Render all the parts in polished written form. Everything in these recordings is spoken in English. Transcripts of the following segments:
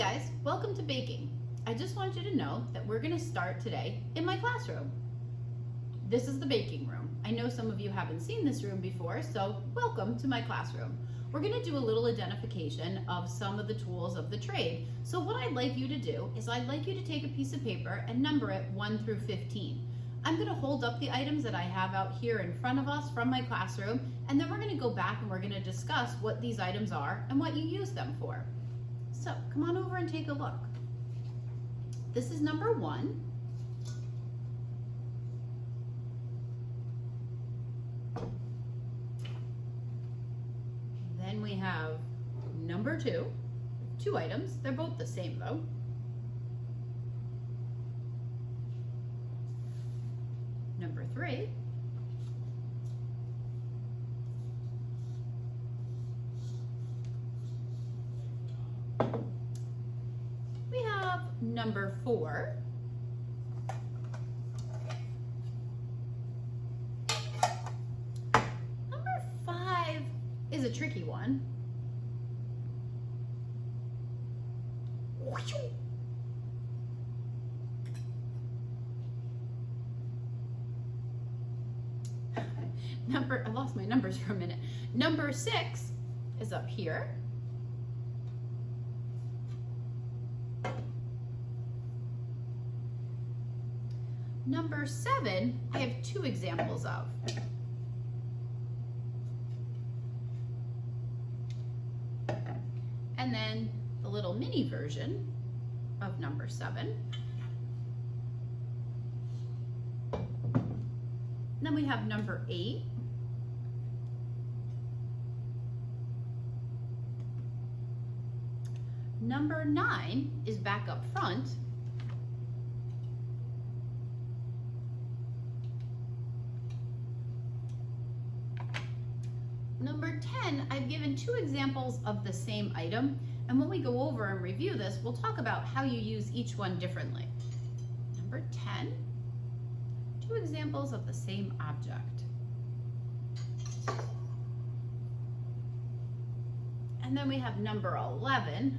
guys, welcome to baking. I just want you to know that we're going to start today in my classroom. This is the baking room. I know some of you haven't seen this room before, so welcome to my classroom. We're going to do a little identification of some of the tools of the trade. So what I'd like you to do is I'd like you to take a piece of paper and number it 1 through 15. I'm going to hold up the items that I have out here in front of us from my classroom, and then we're going to go back and we're going to discuss what these items are and what you use them for. So come on over and take a look. This is number 1. Then we have number 2. 2 items. They're both the same though. Number 3. We have number 4. Number 5 is a tricky one. I lost my numbers for a minute. Number 6 is up here. Number 7, I have 2 examples of. And then the little mini version of number 7. Then we have number 8. Number 9 is back up front. Number 10, I've given 2 examples of the same item, and when we go over and review this, we'll talk about how you use each one differently. Number 10, 2 examples of the same object. And then we have number 11.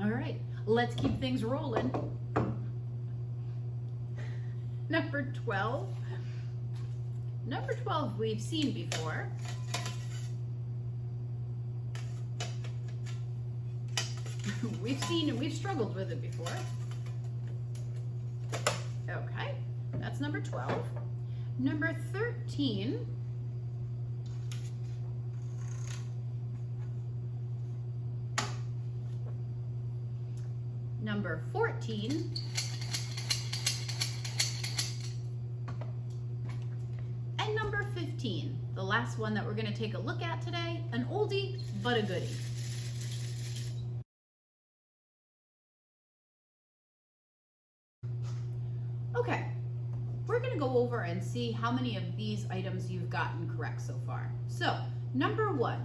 All right, let's keep things rolling. Number 12. Number 12 we've seen before. We've struggled with it before. Okay, that's number 12. Number 13. Number 14. And number 15, the last one that we're going to take a look at today, an oldie but a goodie. Okay, we're going to go over and see how many of these items you've gotten correct so far. So, number 1.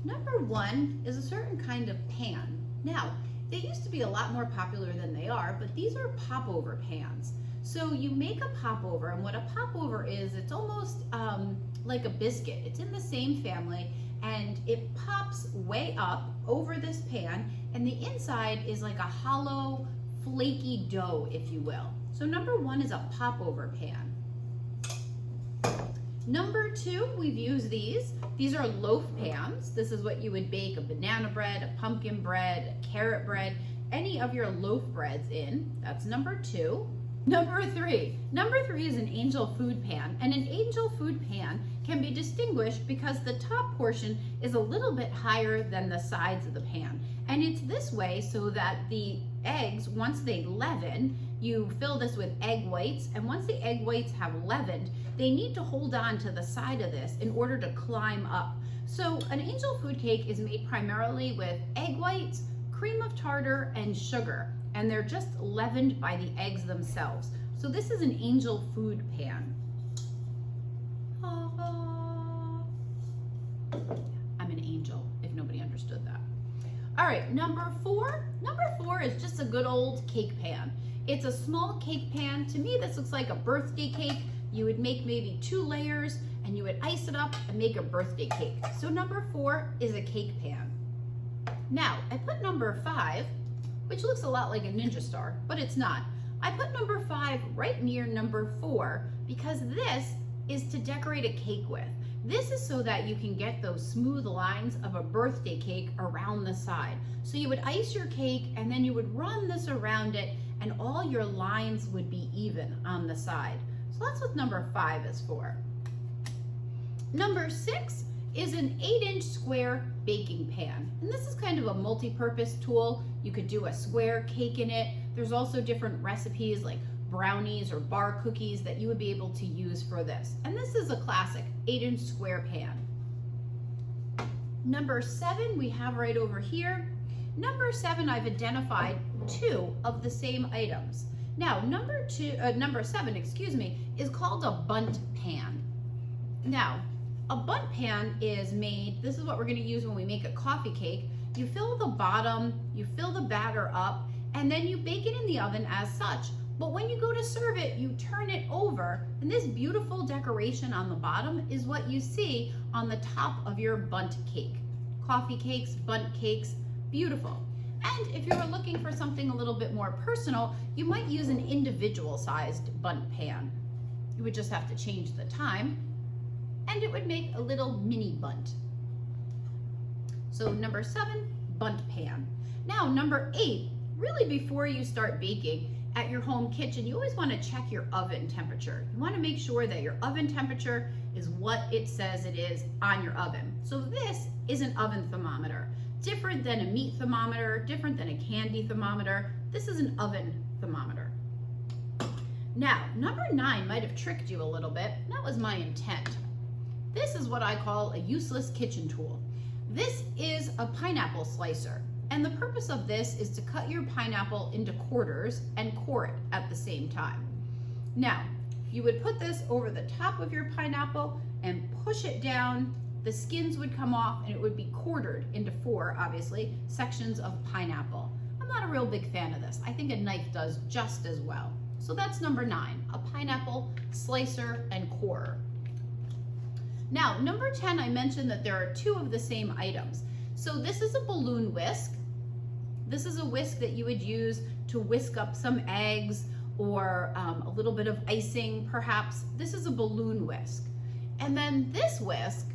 Number 1 is a certain kind of pan. Now, they used to be a lot more popular than they are, but these are popover pans. So you make a popover, and what a popover is, it's almost like a biscuit. It's in the same family, and it pops way up over this pan, and the inside is like a hollow, flaky dough, if you will. So number 1 is a popover pan. Number 2, we've used these. These are loaf pans. This is what you would bake a banana bread, a pumpkin bread, a carrot bread, any of your loaf breads in. That's number 2. Number 3. Number 3 is an angel food pan, and an angel food pan can be distinguished because the top portion is a little bit higher than the sides of the pan. And it's this way so that the eggs, once they leaven, you fill this with egg whites, and once the egg whites have leavened, they need to hold on to the side of this in order to climb up. So an angel food cake is made primarily with egg whites, cream of tartar, and sugar, and they're just leavened by the eggs themselves. So this is an angel food pan. I'm an angel, if nobody understood that. All right, number 4. Number 4 is just a good old cake pan. It's a small cake pan. To me, this looks like a birthday cake. You would make maybe 2 layers and you would ice it up and make a birthday cake. So number 4 is a cake pan. Now, I put number 5, which looks a lot like a ninja star, but it's not. I put number 5 right near number 4 because this is to decorate a cake with. This is so that you can get those smooth lines of a birthday cake around the side. So you would ice your cake and then you would run this around it and all your lines would be even on the side. So that's what number 5 is for. Number 6 is an 8-inch square baking pan. And this is kind of a multi-purpose tool. You could do a square cake in it. There's also different recipes like brownies or bar cookies that you would be able to use for this. And this is a classic 8-inch square pan. Number 7 we have right over here. Number 7, I've identified 2 of the same items. Now, number 7, is called a bundt pan. Now, a bundt pan is made, this is what we're going to use when we make a coffee cake. You fill the bottom, you fill the batter up, and then you bake it in the oven as such. But when you go to serve it, you turn it over, and this beautiful decoration on the bottom is what you see on the top of your bundt cake. Coffee cakes, bundt cakes, beautiful. And if you were looking for something a little bit more personal, you might use an individual sized bundt pan. You would just have to change the time, and it would make a little mini bundt. So number 7, bundt pan. Now number 8, really before you start baking at your home kitchen, you always want to check your oven temperature. You want to make sure that your oven temperature is what it says it is on your oven. So this is an oven thermometer. Different than a meat thermometer, different than a candy thermometer. This is an oven thermometer. Now, number 9 might have tricked you a little bit. That was my intent. This is what I call a useless kitchen tool. This is a pineapple slicer, and the purpose of this is to cut your pineapple into quarters and core it at the same time. Now, you would put this over the top of your pineapple and push it down. The skins would come off and it would be quartered into 4, obviously, sections of pineapple. I'm not a real big fan of this. I think a knife does just as well. So that's number 9, a pineapple slicer and corer. Now, number 10, I mentioned that there are 2 of the same items. So this is a balloon whisk. This is a whisk that you would use to whisk up some eggs or a little bit of icing, perhaps. This is a balloon whisk. And then this whisk,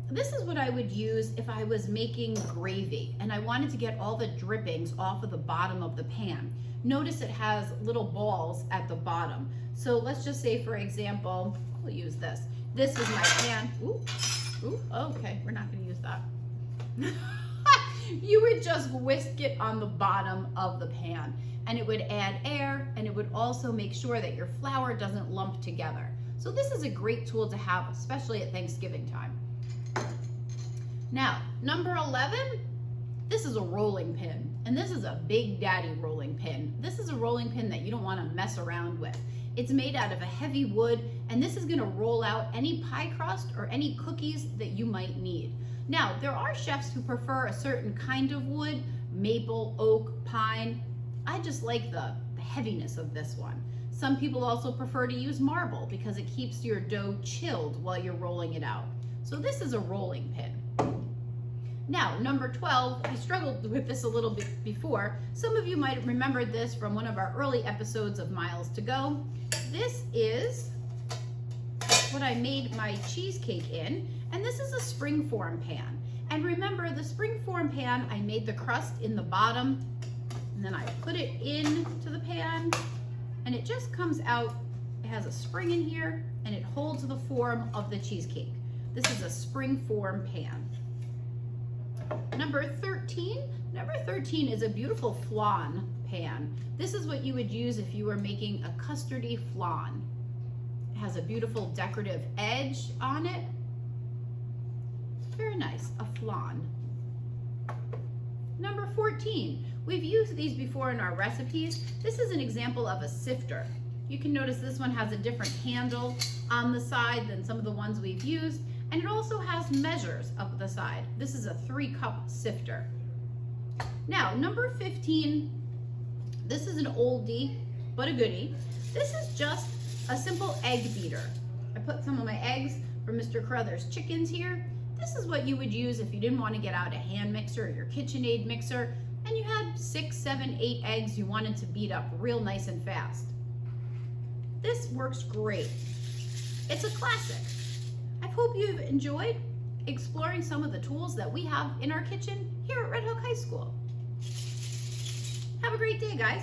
this is what I would use if I was making gravy and I wanted to get all the drippings off of the bottom of the pan. Notice it has little balls at the bottom. So let's just say, for example, we'll use this. This is my pan. Ooh, okay, we're not gonna use that. You would just whisk it on the bottom of the pan and it would add air and it would also make sure that your flour doesn't lump together. So this is a great tool to have, especially at Thanksgiving time. Now, number 11, this is a rolling pin, and this is a Big Daddy rolling pin. This is a rolling pin that you don't want to mess around with. It's made out of a heavy wood, and this is going to roll out any pie crust or any cookies that you might need. Now, there are chefs who prefer a certain kind of wood, maple, oak, pine. I just like the heaviness of this one. Some people also prefer to use marble because it keeps your dough chilled while you're rolling it out. So this is a rolling pin. Now, number 12, I struggled with this a little bit before. Some of you might remember this from one of our early episodes of Miles to Go. This is what I made my cheesecake in, and this is a springform pan. And remember, the springform pan, I made the crust in the bottom, and then I put it into the pan, and it just comes out. It has a spring in here, and it holds the form of the cheesecake. This is a springform pan. Number 13 is a beautiful flan pan. This is what you would use if you were making a custardy flan. It has a beautiful decorative edge on it. Very nice, a flan. Number 14, we've used these before in our recipes. This is an example of a sifter. You can notice this one has a different handle on the side than some of the ones we've used. And it also has measures up the side. This is a 3-cup sifter. Now, number 15, this is an oldie, but a goodie. This is just a simple egg beater. I put some of my eggs from Mr. Carruthers Chickens here, This is what you would use if you didn't want to get out a hand mixer or your KitchenAid mixer and you had 6, 7, 8 eggs you wanted to beat up real nice and fast. This works great. It's a classic. I hope you've enjoyed exploring some of the tools that we have in our kitchen here at Red Hook High School. Have a great day, guys.